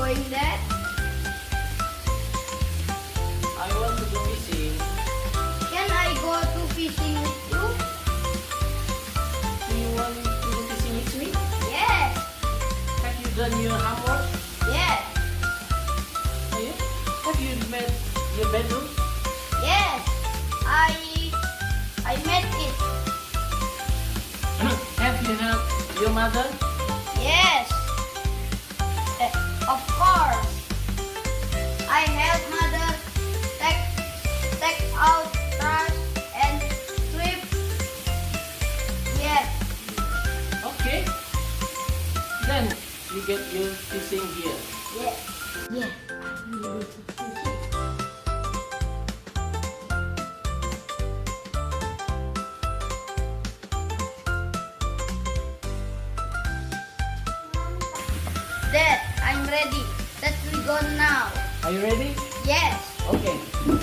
going, Dad? I want to go fishing. Can I go to fishing with you? Do you want to go fishing with me? Yes. Have you done your homework? Yes. Yeah? Have you made your bedroom? Yes. I made it. Have you helped your mother? Yes. Of course. I help mother take out trash and sweep. Yes. Okay. Then you get your fishing gear. Yes. Yeah. Dad, I'm ready. Let's go now. Are you ready? Yes. Okay.